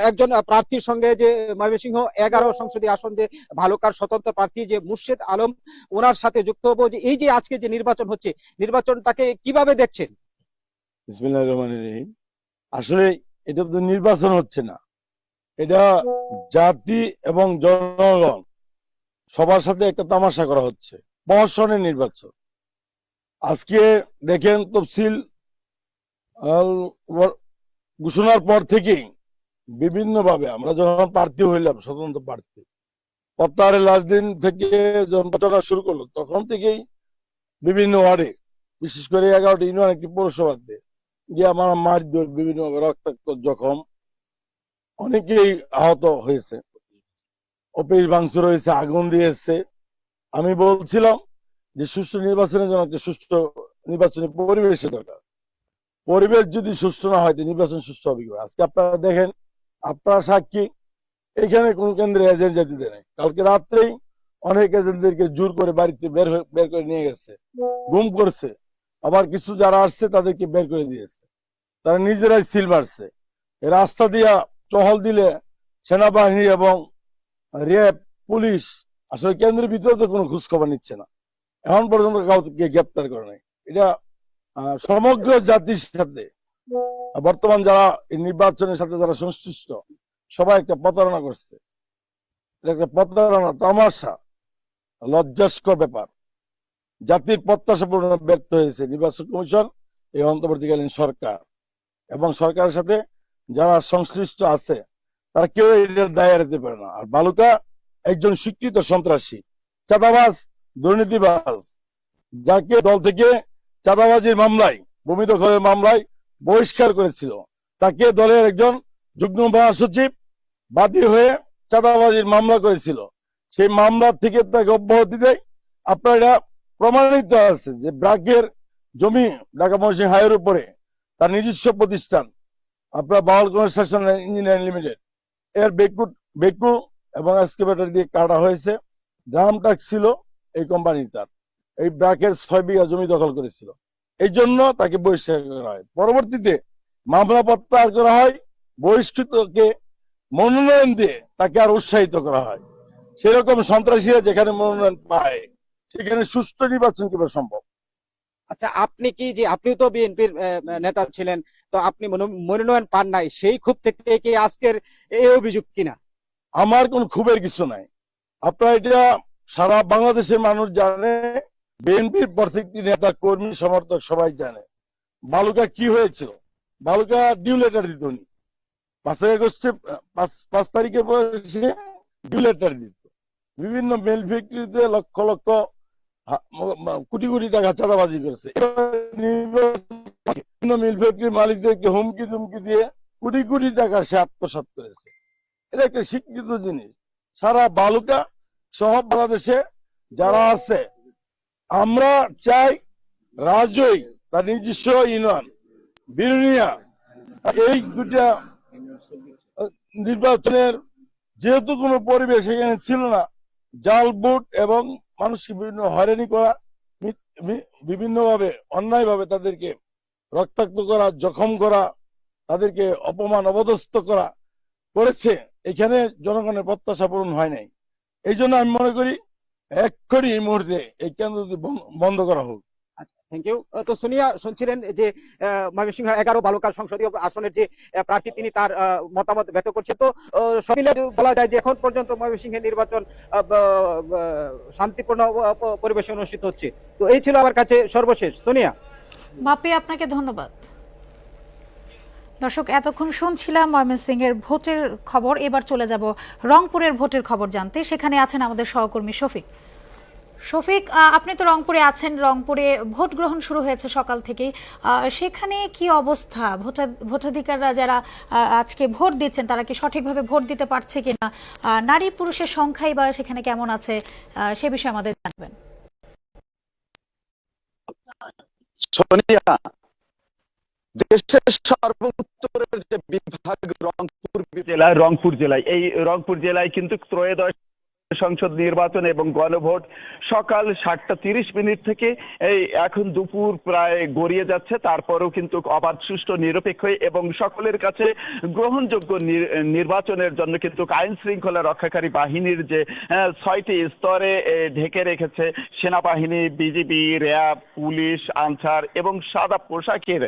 একজন প্রার্থীর সঙ্গে, যে ময়মনসিংহ 11 সংসদীয় আসন যে ভালুকার স্বতন্ত্র প্রার্থী যে মুর্শেদ আলম, ওনার সাথে যুক্ত হব যে এই যে আজকে যে নির্বাচন হচ্ছে, নির্বাচনটাকে কিভাবে দেখছেন? বিসমিল্লাহির রহমানির রহিম। আসলে এটা তো নির্বাচন হচ্ছে না, এটা জাতি এবং জনগণ সবার সাথে একটা তামাশা করা হচ্ছে, প্রহসনের নির্বাচন। আজকে দেখেন তফসিল ঘোষণার পর থেকেই বিভিন্ন ভাবে আমরা যখন প্রার্থী হইলাম, স্বতন্ত্র প্রার্থী, প্রত্যাহারের লাস্ট দিন থেকে যখন প্রচারণা শুরু করলো তখন থেকেই বিভিন্ন ওয়ার্ডে, বিশেষ করে 11টি ইউনিয়ন একটি পৌরসভাতে গিয়ে আমার মারধর, বিভিন্ন ভাবে রক্তাক্ত জখম, অনেকেই আহত হয়েছে, অফিস ভাঙচুর হয়েছে, আগুন দিয়েছে। আমি বলছিলাম যে সুষ্ঠু নির্বাচনের জন্য একটা সুষ্ঠু নির্বাচনী পরিবেশের দরকার। পরিবেশ যদি সুষ্ঠু না হয় নির্বাচন সুষ্ঠু হবে কি? আজকে আপনারা দেখেন, আপনারা সাক্ষী, এখানে কোন কেন্দ্রে এজেন্ট যেতে দেয় নাই। কালকে রাত্রেই অনেক এজেন্টদেরকে জোর করে বাড়িতে বের করে নিয়ে গেছে, গুম করছে। আবার কিছু যারা আসছে তাদেরকে বের করে দিয়েছে, তারা নিজেরাই সিল মারছে। রাস্তা দিয়া টহল দিলে সেনাবাহিনী এবং র্যাব, পুলিশ আসলে কেন্দ্রের ভিতরে তো কোনো খোঁজ খবর নিচ্ছে না, এখন পর্যন্ত কাউকে গ্রেপ্তার করে নাই। এটা সমগ্র জাতির সাথে, বর্তমান যারা এই নির্বাচনের সাথে যারা সংশ্লিষ্ট সবাই একটা প্রতারণা করছে। এটা একটা প্রতারণা, তামাশা, লজ্জাস্কর ব্যাপার। জাতির প্রত্যাশা পূরণে ব্যর্থ হয়েছে নির্বাচন কমিশন, এই অন্তর্বর্তীকালীন সরকার এবং সরকারের সাথে যারা সংশ্লিষ্ট আছে তারা কেউ এটার দায় এড়াতে পারে না। আর বালুকা একজন স্বীকৃত সন্ত্রাসী, চাঁদাবাজ, দুর্নীতিবাজ, যাকে দল থেকে চাঁদাবাজির মামলায়, ভূমি দখলের মামলায় বহিষ্কার করেছিল, তাকে দলের একজন যুগ্ম মহাসচিব বাদী হয়ে চাঁদাবাজির মামলা করেছিল, সেই মামলা থেকে তাকে অব্যাহতি দেয়। আপনারা প্রমাণিত আছে যে ব্র্যাকের জমি ঢাকা ময়মনসিংহ হাইওয়ের উপরে তার নিজস্ব প্রতিষ্ঠান, আপনার বাউল কনস্ট্রাকশন ইঞ্জিনিয়ারিং লিমিটেড, এর বেকু এবং এক্সকেভেটর দিয়ে কাটা হয়েছে। গ্রাম ট্যাক্স ছিল এই কোম্পানি, তার এই ব্র্যাকের 6 বিঘা জমি দখল করেছিল, এই জন্য তাকে বহিষ্কার করা হয়। পরবর্তীতে মামলা প্রত্যাহার করা হয়, বহিষ্কৃতকে মনোনয়ন দিয়ে তাকে আর উৎসাহিত করা হয়। সেরকম সন্ত্রাসীরা যেখানে মনোনয়ন পায় সেখানে সুষ্ঠু নির্বাচন কিভাবে সম্ভব? আচ্ছা, আপনি কি, যে আপনিও তো বিএনপির নেতা ছিলেন, তো আপনি মনোনয়ন পান নাই, সেই ক্ষোভ থেকে কি আজকের এই অভিযোগ কিনা? আমার কোন ক্ষোভের কিছু নাই। আপনারা এটা সারা বাংলাদেশের মানুষ জানে, বিএনপির প্রত্যেকটি নেতা, কর্মী, সমর্থক সবাই জানে বালুকা কি হয়েছিল। বালুকা ডিউ লেটার দিত উনি 5 আগস্টে, 5 তারিখে ডিউ লেটার দিত। বিভিন্ন মিল ফ্যাক্টরিতে লক্ষ লক্ষ কোটি কোটি টাকা চাঁদাবাজি করেছে। মিল ফ্যাক্টরির মালিকদেরকে হুমকি ধুমকি দিয়ে কোটি কোটি টাকা সে আত্মসাৎ করেছে। এটা একটা স্বীকৃত জিনিস। সারা বালুকা সহ বাংলাদেশে যারা আছে, আমরা চাই রাজই তার নিজস্ব ইউনিয়ন, বিরুনিয়া, এই দুটা নির্বাচনের যেহেতু কোনো পরিবেশ এখানে ছিল না, জাল ভোট এবং মানুষকে বিভিন্ন হয়রানি করা, বিভিন্ন ভাবে অন্যায় ভাবে তাদেরকে রক্তাক্ত করা, জখম করা, তাদেরকে অপমান অপদস্থ করা করেছে, এখানে জনগণের প্রত্যাশা পূরণ হয় নাই। এই জন্য আমি মনে করি এক্ষুনি এই মুহূর্তে এই কেন্দ্র বন্ধ করা হোক। Thank you. তো সোনিয়া, শুনছিলেন যে ময়মনসিংহ 11 বালুকা সংসদীয় আসনের যে প্রার্থী, তিনি তার মতামত ব্যক্ত করছে। তো সব মিলে বলা যায় যে এখন পর্যন্ত ময়মনসিংহের নির্বাচন শান্তিপূর্ণ পরিবেশে অনুষ্ঠিত হচ্ছে। তো এই ছিল আমার কাছে সর্বশেষ। সোনিয়া, বাপি, আপনাকে ধন্যবাদ। দর্শক, এতক্ষণ শুনছিলাম ময়মনসিংহের ভোটের খবর। এবার চলে যাব রংপুরের ভোটের খবর জানতে। সেখানে আছেন আমাদের সহকর্মী শফিক। শফিক, আপনি তো রংপুরে আছেন। রংপুরে ভোট গ্রহণ শুরু হয়েছে সকাল থেকেই। সেখানে কি অবস্থা? ভোটাধিকাররা যারা আজকে ভোট দিচ্ছেন তারা কি সঠিকভাবে ভোট দিতে পারছে কিনা? নারী পুরুষের সংখ্যাই বা সেখানে কেমন আছে, সে বিষয়ে আমাদের জানবেন। সোনিয়া, দেশের সর্বোত্তরের যে বিভাগ রংপুর জেলায় এই রংপুর জেলায় কিন্তু ত্রয়োদশ সংসদ নির্বাচন এবং গণভোট সকাল 7:30 থেকে এই এখন দুপুর প্রায় গড়িয়ে যাচ্ছে। তারপরেও কিন্তু অবাধ, সুষ্ঠু, নিরপেক্ষ এবং সকলের কাছে গ্রহণযোগ্য নির্বাচনের জন্য কিন্তু আইন শৃঙ্খলা রক্ষাকারী বাহিনীর যে 6টি স্তরে ঢেকে রেখেছে সেনাবাহিনী, বিজিবি, র্যাব, পুলিশ, আনসার এবং সাদা পোশাকের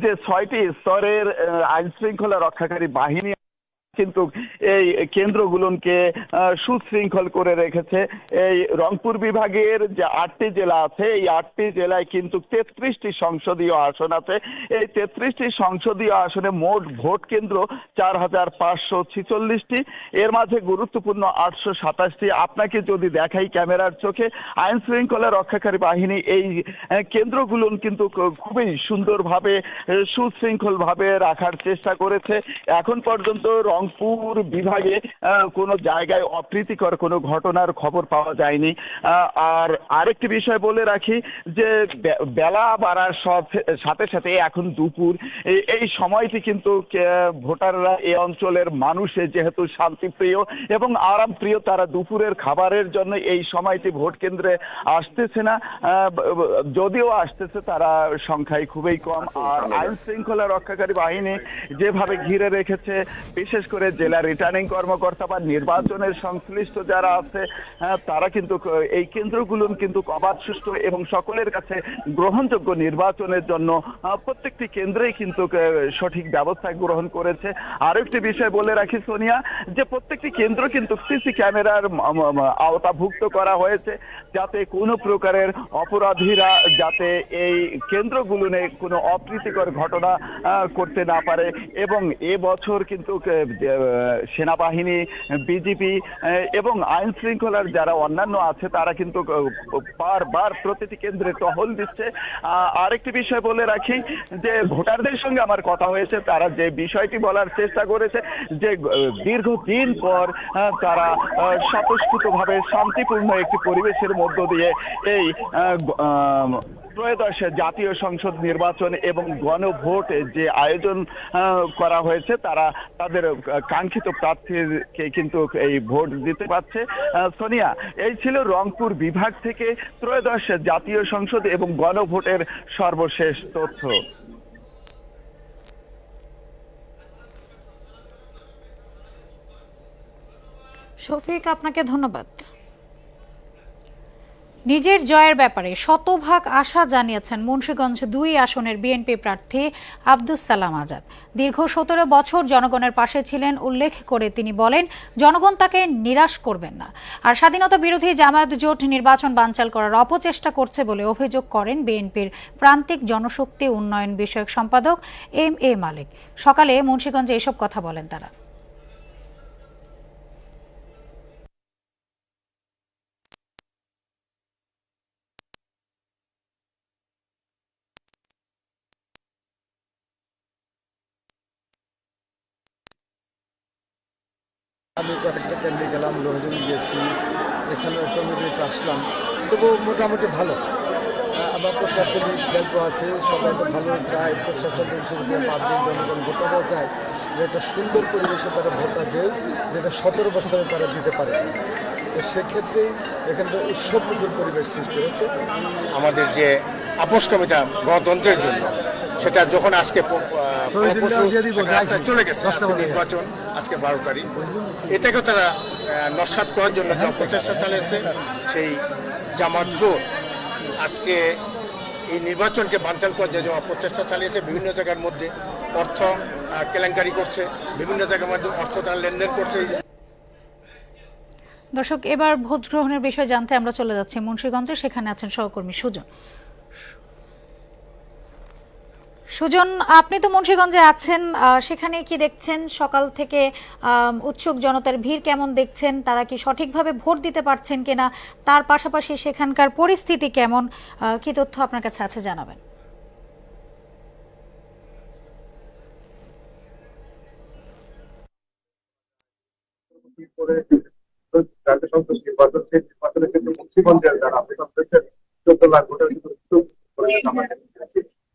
যে 6টি স্তরের আইন শৃঙ্খলা রক্ষাকারী বাহিনী কিন্তু এই কেন্দ্রগুলোকে সুশৃঙ্খল করে রেখেছে। এই রংপুর বিভাগের যে 8টি জেলা আছে, এই 8টি জেলায় কিন্তু 33টি সংসদীয় আসন আছে। এই 33টি সংসদীয় আসনে মোট ভোট কেন্দ্র 4546টি। এর মাঝে গুরুত্বপূর্ণ 827টি। আপনাকে যদি দেখাই ক্যামেরার চোখে, আইন শৃঙ্খলা রক্ষাকারী বাহিনী এই কেন্দ্রগুলো কিন্তু খুবই সুন্দরভাবে, সুশৃঙ্খল ভাবে রাখার চেষ্টা করেছে। এখন পর্যন্ত রংপুর বিভাগে কোনো জায়গায় অপ্রীতিকর কোনো ঘটনার খবর পাওয়া যায়নি। আর আরেকটি বিষয় বলে রাখি যে বেলা বাড়ার সাথে সাথে এখন দুপুর, এই সময়টি কিন্তু ভোটাররা এই অঞ্চলের মানুষ যেহেতু শান্তিপ্রিয় এবং আরামপ্রিয়, তারা দুপুরের খাবারের জন্য এই সময়টি ভোট কেন্দ্রে আসতেছে না। যদিও আসতেছে তারা সংখ্যায় খুবই কম। আর আইন শৃঙ্খলা রক্ষাকারী বাহিনী যেভাবে ঘিরে রেখেছে, বিশেষ করে জেলা রিটার্নিং কর্মকর্তা বা নির্বাচনের সংশ্লিষ্ট যারা আছে, তারা কিন্তু এই কেন্দ্রগুলো কিন্তু অবাধ, সুষ্ঠু এবং সকলের কাছে গ্রহণযোগ্য নির্বাচনের জন্য প্রত্যেকটি কেন্দ্রেই কিন্তু সঠিক ব্যবস্থা গ্রহণ করেছে। আরো একটি বিষয় বলে রাখি সোনিয়া, যে প্রত্যেকটি কেন্দ্র কিন্তু সিসি ক্যামেরার আওতাভুক্ত করা হয়েছে, যাতে কোনো প্রকারের অপরাধীরা যাতে এই কেন্দ্রগুলোনে কোনো অপ্রীতিকর ঘটনা করতে না পারে। এবং এবছর কিন্তু সেনাবাহিনী, বিজিবি এবং আইন শৃঙ্খলার যারা অন্যান্য আছে তারা কিন্তু বারবার প্রতিটি কেন্দ্রে টহল দিচ্ছে। আরেকটি বিষয় বলে রাখি যে ভোটারদের সঙ্গে আমার কথা হয়েছে, তারা যে বিষয়টি বলার চেষ্টা করেছে যে দীর্ঘদিন পর তারা স্বতঃস্ফূর্তভাবে শান্তিপূর্ণ একটি পরিবেশের মধ্য দিয়ে এই ত্রয়োদশ জাতীয় সংসদ নির্বাচন এবং গণভোট যে আয়োজন করা হয়েছে, তারা তাদের কাঙ্ক্ষিত প্রার্থীকে কিন্তু এই ভোট দিতে পারছে। সোনিয়া, এই ছিল রংপুর বিভাগ থেকে ত্রয়োদশ জাতীয় সংসদ এবং গণভোটের সর্বশেষ তথ্য। শফিক, আপনাকে ধন্যবাদ। নিজের জয়ের ব্যাপারে শতভাগ আশা জানিয়েছেন মুন্সিগঞ্জ 2 আসনের বিএনপি প্রার্থী আব্দুস সালাম আজাদ। দীর্ঘ 17 বছর জনগণের পাশে ছিলেন উল্লেখ করে তিনি বলেন, জনগণ তাকে নিরাশ করবেন না। আর স্বাধীনতা বিরোধী জামায়াত জোট নির্বাচন বানচাল করার অপচেষ্টা করছে বলে অভিযোগ করেন বিএনপির প্রান্তিক জনশক্তি উন্নয়ন বিষয়ক সম্পাদক এম.এ. মালিক। সকালে মুন্সিগঞ্জে এসব কথা বলেন তারা। আমি কয়েকটা কেন্দ্রে গেলাম, লোকজন গিয়েছি, এখানে অটোমেটিক আসলাম, তবু মোটামুটি ভালো। আবার প্রশাসনিক হেল্প আছে, সবাই তো ভালো চায়, প্রশাসনিক সুবিধা পাবেন, জনগণ ভোটারও চায় যে একটা সুন্দর পরিবেশে তারা ভোটটা দেয়, যেটা 17 বছরে তারা দিতে পারে। তো সেক্ষেত্রে এখানে উৎসবমুখর পরিবেশ সৃষ্টি হয়েছে। আমাদের যে আপোষকামিতা গণতন্ত্রের জন্য, সেটা যখন আজকে রাস্তায় চলে গেছে, আজকে নির্বাচন, আজকে 12 তারিখ, এটাকে তারা নস্যাৎ করার জন্য যে প্রচেষ্টা চালিয়েছে সেই জামাত জোট, আজকে এই নির্বাচনকে বানচাল করার যে প্রচেষ্টা চালিয়েছে, বিভিন্ন জায়গার মধ্যে অর্থ কেলেঙ্কারি করছে, বিভিন্ন জায়গার মধ্যে অর্থ তারা লেনদেন করছে। দর্শক, এবার ভোট গ্রহণের বিষয় জানতে আমরা চলে যাচ্ছি মুন্সিগঞ্জে। সেখানে আছেন সহকর্মী সুজন। সুজন, আপনি তো মুন্সিগঞ্জে আছেন, সেখানে কি দেখছেন? সকাল থেকে উৎসুক জনতার ভিড় কেমন দেখছেন? তারা কি সঠিকভাবে ভোট দিতে পারছেন কিনা, তার পাশাপাশি সেখানকার পরিস্থিতি কেমন, কি তথ্য আপনার কাছে আছে জানাবেন।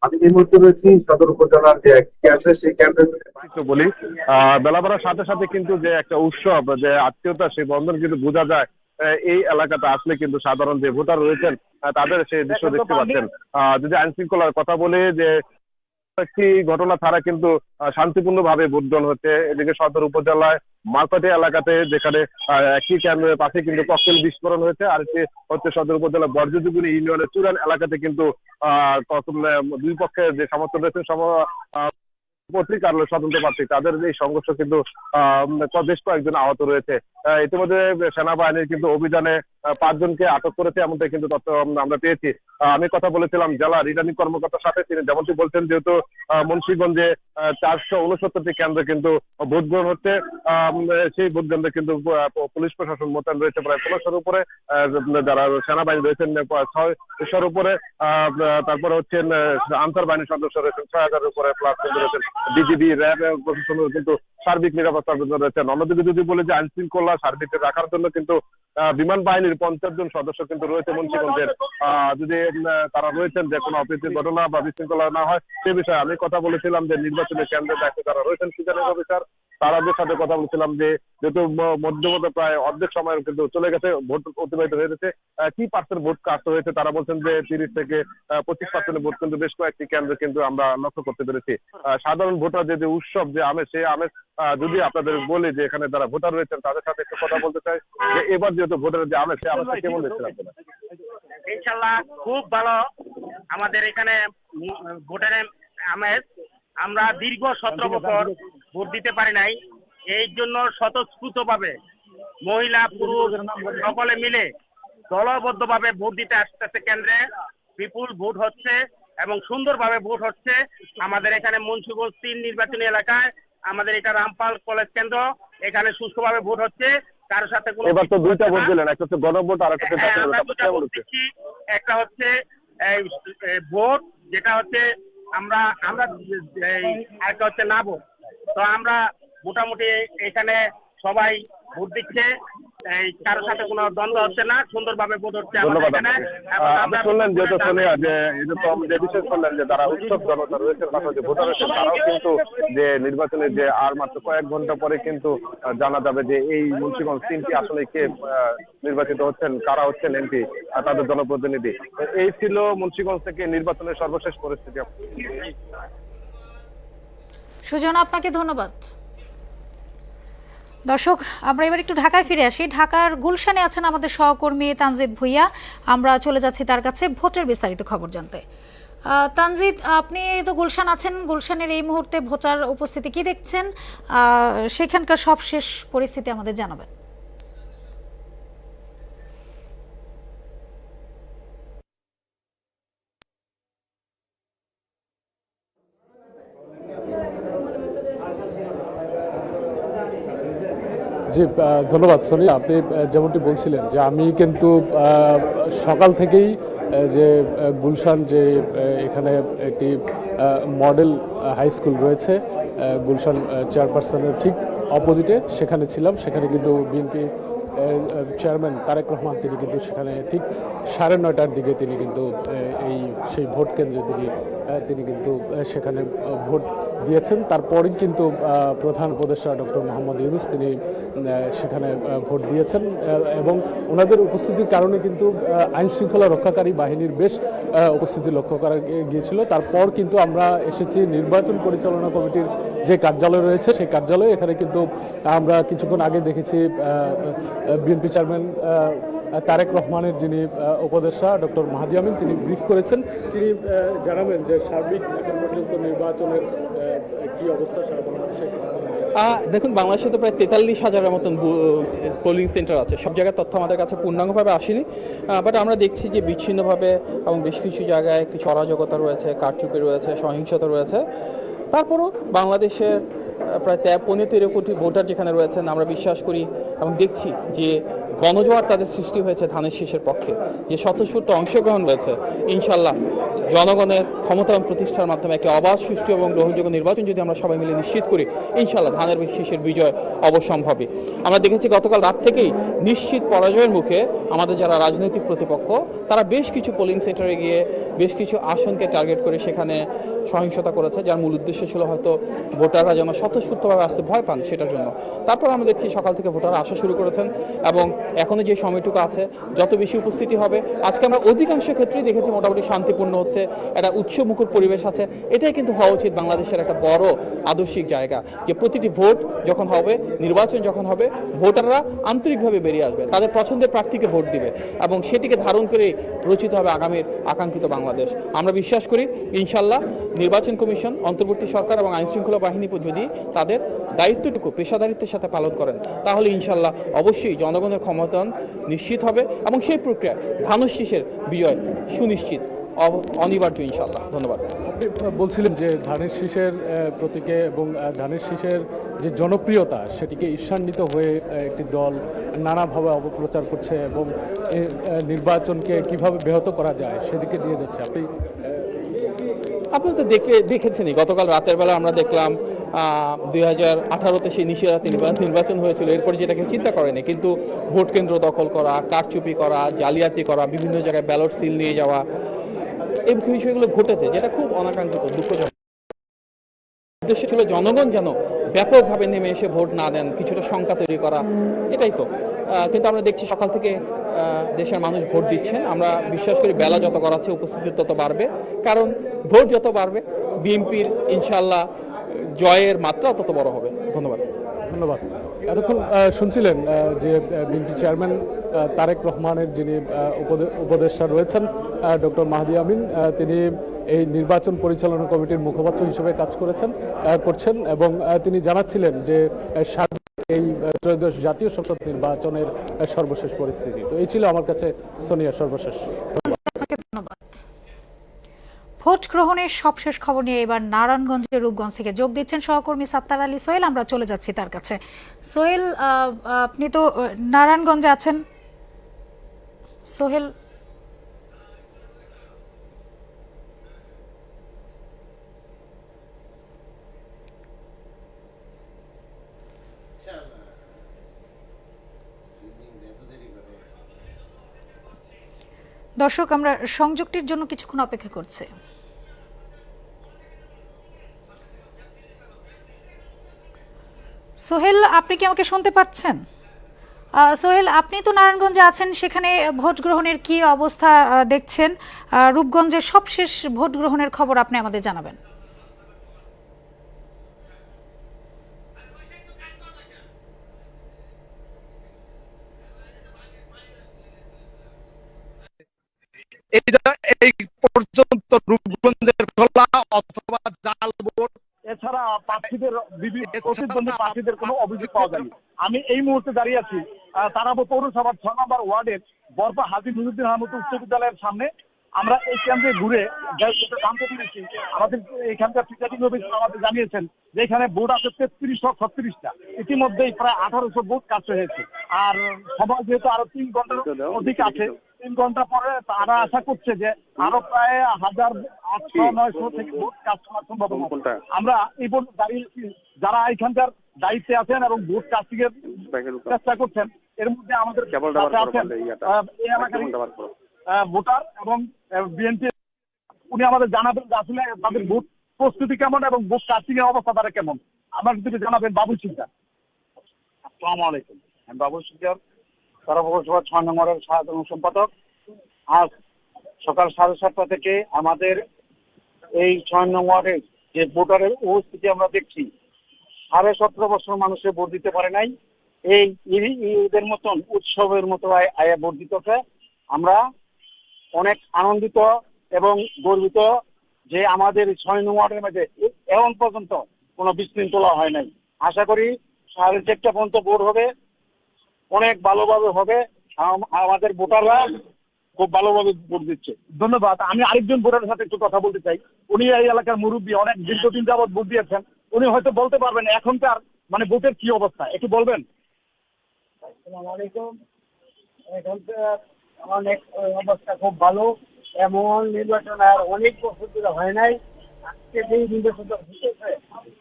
আমি এই মুহূর্তে রয়েছি সদর উপজেলার যে কেন্দ্র, সেই কেন্দ্রের বলি বেলা বাড়ার সাথে সাথে কিন্তু যে একটা উৎসব, যে আত্মীয়তা, সেই বন্ধন কিন্তু বোঝা যায়। এই এলাকাতে আসলে কিন্তু সাধারণ যে ভোটার রয়েছেন তাদের সেই দৃশ্য দেখতে পাচ্ছেন। যদি আইন শৃঙ্খলার কথা বলে, যে একটি ঘটনা ছাড়া কিন্তু শান্তিপূর্ণভাবে ভোট গ্রহণ হচ্ছে। এদিকে সদর উপজেলায় মালপাটি এলাকাতে, যেখানে একটি কেন্দ্রের পাশে কিন্তু ককটেল বিস্ফোরণ হয়েছে, আর একটি হচ্ছে সদর উপজেলা বর্জজুগুনি ইউনিয়নের চুরান এলাকাতে কিন্তু দুই পক্ষের যে সমর্থন রয়েছে পত্রিকার স্বতন্ত্র প্রার্থী, তাদের এই সংঘর্ষ কিন্তু বেশ কয়েকজন আহত রয়েছে। ইতিমধ্যে সেনাবাহিনীর কিন্তু অভিযানে 5 জনকে আটক করেছে, এমনটাই কিন্তু তথ্য আমরা পেয়েছি। আমি কথা বলেছিলাম জেলা রিটার্নিং কর্মকর্তার সাথে, তিনি যেমনটি বলছেন, যেহেতু মুন্সিগঞ্জে 469টি কেন্দ্রে কিন্তু ভোট গ্রহণ হচ্ছে, সেই ভোট কেন্দ্রে কিন্তু পুলিশ প্রশাসন মোতায়েন রয়েছে প্রায় 1500-এর উপরে, যারা সেনাবাহিনী রয়েছেন 600-এর উপরে, তারপরে হচ্ছেন আনসার বাহিনীর সদস্য রয়েছেন 6000-এর উপরে, প্লাস রয়েছেন বিজিবি, র্যাব প্রশাসনের কিন্তু সার্বিক নিরাপত্তার জন্য রয়েছেন। অন্যদিকে যদি বলে যে আইন শৃঙ্খলা সার্বিক রাখার জন্য কিন্তু বিমান বাহিনীর 50 জন সদস্য কিন্তু রয়েছে মুন্সিগঞ্জের। যদি তারা রয়েছেন যে কোনো অপ্রীতির ঘটনা বা বিশৃঙ্খলা না হয় সে বিষয়ে আমি কথা বলেছিলাম যে নির্বাচনী কেন্দ্রের দায়িত্বে যারা রয়েছেন সিজানের অফিসার, তাদের সাথে কথা বলছিলাম যে যেহেতু মধ্যমত প্রায় অর্ধেক সময় কিন্তু চলে গেছে, ভোট অতিবাহিত হয়ে গেছে, কি পার্সেন্ট ভোট কাস্ট হয়েছে তারা বলছেন যে 30 থেকে 25% ভোট কিন্তু বেশ কয়েকটি কেন্দ্রে কিন্তু আমরা লক্ষ্য করতে পেরেছি। সাধারণ ভোটার যে উৎসব, যে আমেজ, সেই আমেজ যদি আপনাদের বলি যে এখানে যারা ভোটার রয়েছেন তাদের সাথে একটু কথা বলতে চাই যে এবার যেহেতু ভোটারের যে আমেজ, সেই আমেজটা কেমন দেখছেন আপনারা? ইনশাল্লাহ খুব ভালো আমাদের এখানে ভোটারের আমেজ। আমরা দীর্ঘ 17 বছর ভোট দিতে পারি নাই, এই জন্য স্বতঃস্ফূর্ত ভাবে মহিলা পুরুষ সকলে মিলে দলবদ্ধভাবে ভোট দিতে আসতেছে কেন্দ্রে। বিপুল ভোট হচ্ছে এবং সুন্দরভাবে ভোট হচ্ছে। আমাদের এখানে মুন্সিগঞ্জ 3 নির্বাচনী এলাকায়, আমাদের এটা রামপাল কলেজ কেন্দ্র, এখানে সুষ্ঠুভাবে ভোট হচ্ছে। কারোর সাথে কোনো এবার তো দুইটা ভোট দিলেন, একটা হচ্ছে গণভোট আর একটা হচ্ছে একটা হচ্ছে ভোট, যেটা হচ্ছে আমরা আরেকটা হচ্ছে না ভোট। তো আমরা মোটামুটি এখানে সবাই ভোট দিচ্ছে, কারোর সাথে কোনো দ্বন্দ্ব হচ্ছে না, সুন্দরভাবে ভোট হচ্ছে। আপনি শুনলেন যেহেতু সোনিয়া, যে যে বিশেষ করলেন যে যারা উৎসব জনতা রয়েছে, পাশাপাশি ভোটার রয়েছে, তারাও কিন্তু যে নির্বাচনের যে আর মাত্র কয়েক ঘন্টা পরে কিন্তু জানা যাবে যে এই মুন্সিগঞ্জ 3টি আসলে কে নির্বাচিত হচ্ছেন, কারা হচ্ছেন এমপি, তাদের জনপ্রতিনিধি। এই ছিল মুন্সিগঞ্জ থেকে নির্বাচনের সর্বশেষ পরিস্থিতি। সুজন, আপনাকে ধন্যবাদ। দর্শক, আমরা এবার একটু ঢাকায় ফিরে আসি। ঢাকার গুলশানে আছেন আমাদের সহকর্মী তানজিদ ভুইয়া, আমরা চলে যাচ্ছি তার কাছে ভোটের বিস্তারিত খবর জানতে। তানজিদ, আপনি তো গুলশান আছেন, গুলশানের এই মুহূর্তে ভোটার উপস্থিতি কি দেখছেন, সেখানকার সবশেষ পরিস্থিতি আমাদের জানাবেন। জি, ধন্যবাদ সোনিয়া। আপনি যেমনটি বলছিলেন যে আমি কিন্তু সকাল থেকেই যে গুলশান, যে এখানে একটি মডেল হাই স্কুল রয়েছে গুলশান চেয়ারপারসনের ঠিক অপোজিটে, সেখানে ছিলাম। সেখানে কিন্তু বিএনপি চেয়ারম্যান তারেক রহমান তিনি কিন্তু সেখানে ঠিক 9:30টার দিকে তিনি কিন্তু সেই ভোট কেন্দ্রে তিনি কিন্তু সেখানে ভোট দিয়েছেন। তারপরই কিন্তু প্রধান উপদেষ্টা ডক্টর মোহাম্মদ ইউনূস তিনি সেখানে ভোট দিয়েছেন এবং ওনাদের উপস্থিতির কারণে কিন্তু আইন শৃঙ্খলা রক্ষাকারী বাহিনীর বেশ উপস্থিতি লক্ষ্য করা গিয়েছিল। তারপর কিন্তু আমরা এসেছি নির্বাচন পরিচালনা কমিটির যে কার্যালয় রয়েছে, সেই কার্যালয়ে এখানে কিন্তু আমরা কিছুক্ষণ আগে দেখেছি বিএনপি চেয়ারম্যান তারেক রহমানের যিনি উপদেষ্টা ডক্টর মাহাদি আমিন, তিনি ব্রিফ করেছেন। তিনি জানাবেন যে সার্বিক এখন পর্যন্ত নির্বাচনের কি অবস্থা সারা বাংলাদেশে। দেখুন, বাংলাদেশে তো প্রায় 43,000-এর মতন পোলিং সেন্টার আছে। সব জায়গায় তথ্য আমাদের কাছে পূর্ণাঙ্গভাবে আসেনি, বাট আমরা দেখছি যে বিচ্ছিন্নভাবে এবং বেশ কিছু জায়গায় কিছু অরাজকতা রয়েছে, কারচুপি রয়েছে, সহিংসতা রয়েছে। তারপরও বাংলাদেশের প্রায় 15 কোটি ভোটার যেখানে রয়েছেন, আমরা বিশ্বাস করি এবং দেখছি যে গণজোয়ার তাদের সৃষ্টি হয়েছে ধানের শীষের পক্ষে, যে স্বতঃস্ফূর্ত অংশগ্রহণ রয়েছে। ইনশাল্লাহ জনগণের ক্ষমতায়ন প্রতিষ্ঠার মাধ্যমে একটি অবাধ, সুষ্ঠু এবং গ্রহণযোগ্য নির্বাচন যদি আমরা সবাই মিলে নিশ্চিত করি, ইনশাল্লাহ ধানের শীষের বিজয় অবশ্যম্ভাবী। আমরা দেখেছি গতকাল রাত থেকেই নিশ্চিত পরাজয়ের মুখে আমাদের যারা রাজনৈতিক প্রতিপক্ষ, তারা বেশ কিছু পোলিং সেন্টারে গিয়ে বেশ কিছু আসনকে টার্গেট করে সেখানে সহিংসতা করেছে, যার মূল উদ্দেশ্য ছিল হয়তো ভোটাররা যেন স্বতঃস্ফূর্তভাবে আসতে ভয় পান সেটার জন্য। তারপর আমরা দেখছি সকাল থেকে ভোটাররা আসা শুরু করেছেন এবং এখনো যে সময়টুকু আছে যত বেশি উপস্থিতি হবে, আজকে আমরা অধিকাংশ ক্ষেত্রেই দেখেছি মোটামুটি শান্তিপূর্ণ হচ্ছে, একটা উৎসবমুখর পরিবেশ আছে। এটাই কিন্তু হওয়া উচিত বাংলাদেশের একটা বড় আদর্শিক জায়গা, যে প্রতিটি ভোট যখন হবে, নির্বাচন যখন হবে, ভোটাররা আন্তরিকভাবে বেরিয়ে আসবে, তাদের পছন্দের প্রার্থীকে ভোট দিবে এবং সেটিকে ধারণ করে রচিত হবে আগামীর আকাঙ্ক্ষিত বাংলাদেশ। আমরা বিশ্বাস করি ইনশাল্লাহ নির্বাচন কমিশন, অন্তর্বর্তী সরকার এবং আইনশৃঙ্খলা বাহিনী যদি তাদের দায়িত্বটুকু পেশাদারিত্বের সাথে পালন করেন, তাহলে ইনশাল্লাহ অবশ্যই জনগণের ক্ষমতায়ন নিশ্চিত হবে এবং সেই প্রক্রিয়ায় ধানের শীষের বিজয় সুনিশ্চিত, অনিবার্য ইনশাল্লাহ। ধন্যবাদ। বলছিলেন যে ধানের শীষের প্রতীকে এবং ধানের শীষের যে জনপ্রিয়তা, সেটিকে ঈর্ষান্বিত হয়ে একটি দল নানাভাবে অপপ্রচার করছে এবং নির্বাচনকে কিভাবে ব্যাহত করা যায় সেদিকে নিয়ে যাচ্ছে। আপনি তো দেখেছেনই, গতকাল রাতের বেলা আমরা দেখলাম 2018-তে সেই নিশিরাতে নির্বাচন হয়েছিল, এরপর যেটাকে চিন্তা করেনি, কিন্তু ভোট কেন্দ্র দখল করা, কারচুপি করা, জালিয়াতি করা, বিভিন্ন জায়গায় ব্যালট সিল নিয়ে যাওয়া, এই বিষয়গুলো ঘটেছে, যেটা খুব অনাকাঙ্ক্ষিত, দুঃখজনক। উদ্দেশ্য ছিল জনগণ যেন ব্যাপকভাবে নেমে এসে ভোট না দেন, কিছুটা শঙ্কা তৈরি করা, এটাই তো। কিন্তু আমরা দেখছি সকাল থেকে দেশের মানুষ ভোট দিচ্ছেন। আমরা বিশ্বাস করি বেলা যত গড়াচ্ছে উপস্থিতি তত বাড়বে, কারণ ভোট যত বাড়বে বিএনপির ইনশাল্লাহ জয়ের মাত্রা তত বড় হবে। ধন্যবাদ। ধন্যবাদ। এতক্ষণ শুনছিলেন যে বিএনপি চেয়ারম্যান তারেক রহমানের যিনি উপদেষ্টা রয়েছেন ডক্টর মাহদি আমিন, তিনি এই নির্বাচন পরিচালনা কমিটির মুখপাত্র হিসেবে কাজ করছেন এবং তিনি জানাচ্ছিলেন যে এই ত্রয়োদশ জাতীয় সংসদ নির্বাচনের সর্বশেষ পরিস্থিতি। তো এই ছিল আমার কাছে সোনিয়া সর্বশেষ। ধন্যবাদ। ভোট গ্রহণের সবশেষ খবর নিয়ে এবার নারায়ণগঞ্জের রূপগঞ্জ থেকে যোগ দিচ্ছেন সহকর্মী সাত্তার আলী সোহেল। আমরা চলে যাচ্ছি তার কাছে। সোহেল, আপনি তো নারায়ণগঞ্জে আছেন। সোহেল, দর্শক আমরা সংযোগটির জন্য কিছুক্ষণ অপেক্ষা করছি। সোহেল, আপনি কি আমাকে শুনতে পাচ্ছেন? সোহেল, আপনি তো নারায়ণগঞ্জে আছেন, সেখানে ভোট গ্রহণের কি অবস্থা দেখছেন? রূপগঞ্জের সবশেষ ভোট গ্রহণের খবর আপনি আমাদের জানাবেন। এই পর্যন্ত রূপগঞ্জের খোলা অথবা জাল ভোট এছাড়া প্রার্থীদের প্রতিদ্বন্দ্বী প্রার্থীদের কোনো অভিযোগ পাওয়া যায়নি। আমি এই মুহূর্তে দাঁড়িয়ে আছি তারাপুর পৌরসভার 6 নম্বর ওয়ার্ডের বরপা হাজী নুরুদ্দিন আহমদ উচ্চ বিদ্যালয়ের সামনে। আমরা এই কেন্দ্রে ঘুরে জানতে পেরেছি, আমাদের এখানকার প্রিসাইডিং অফিসার আমাদের জানিয়েছেন যে এখানে ভোট আছে 3336টা। ইতিমধ্যেই প্রায় 1800 ভোট কাজ হয়েছে, আর সময় যেহেতু আরো 3 ঘন্টার অধিক আছে, 3 ঘন্টা পরে তারা আশা করছে যে আরো প্রায় 1800-900 থেকে ভোট কাজ করা সম্ভব। আমরা এই পর্যন্ত দাঁড়িয়েছি, যারা এখানকার দায়িত্বে আছেন এবং ভোট কাস্টিংয়ের চেষ্টা করছেন, এর মধ্যে আমাদের আছেন এই এলাকার ভোটার এবং বিএনপি। উনি আমাদের জানাবেন যে আসলে তাদের ভোট প্রস্তুতি কেমন এবং ভোট কাস্টিং এর অবস্থা তারা কেমন। আমার দিকে জানাবেন বাবুল শিকদার। আসসালামু আলাইকুম, আমি বাবুল শিকদার, তারা পৌরসভার 6 নম্বরের সাধারণ সম্পাদক। আজ সকাল 7:30 থেকে আমাদের এই 6 নম্বরের যে ভোটারের উপস্থিতি আমরা দেখছি, 17.5 বছর মানুষে ভোট দিতে পারে নাই। এই ঈদের মতন উৎসবের মতো আয়া ভোট দিতেছে। আমরা অনেক আনন্দিত এবং গর্বিত যে আমাদের 6 নম্বরের মধ্যে এখন পর্যন্ত কোনো বিশৃঙ্খলা হয় নাই। আশা করি 4:30 পর্যন্ত ভোট হবে, অনেক ভালোভাবে হবে। আমাদের ভোটাররা খুব ভালোভাবে ভোট দিচ্ছে। ধন্যবাদ। আমি আরেকজন ভোটারের সাথে একটু কথা বলতে চাই। উনি এই এলাকার মুরব্বী, অনেক দীর্ঘদিন যাবৎ ভোট দিয়েছেন। উনি হয়তো বলতে পারবেন এখনকার মানে ভোটের কি অবস্থা, একটু বলবেন? আসসালামু আলাইকুম। এখানকার অনেক অবস্থা খুব ভালো, এমন নির্বাচন আর অনেক বছর ধরে হয় নাই। আজকে যে নির্বাচনটা হচ্ছে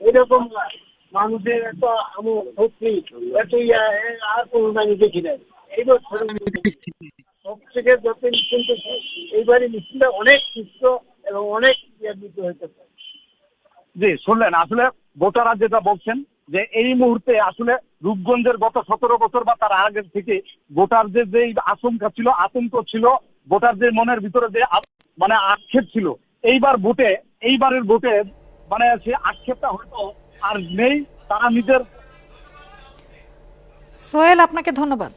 এরকম মানুষের এত শক্তি এত আর কোনো আমি দেখি নাই। এই বছর সব থেকে যত কিন্তু এইবারই মিছিলটা অনেক সুস্থ এবং অনেক হইতেছে। জি, শুনলেন আসলে ভোটাররা যেটা বলছেন যে এই মুহূর্তে আসলে রূপগঞ্জের গত 17 বছর বা তার আগের থেকে ভোটারদের যে আশঙ্কা ছিল, আতঙ্ক ছিল, ভোটারদের মনের ভিতরে যে মানে আক্ষেপ ছিল, এইবারের ভোটে মানে সে আক্ষেপটা হয়তো আর নেই। তারা নিজের সোহেল, আপনাকে ধন্যবাদ।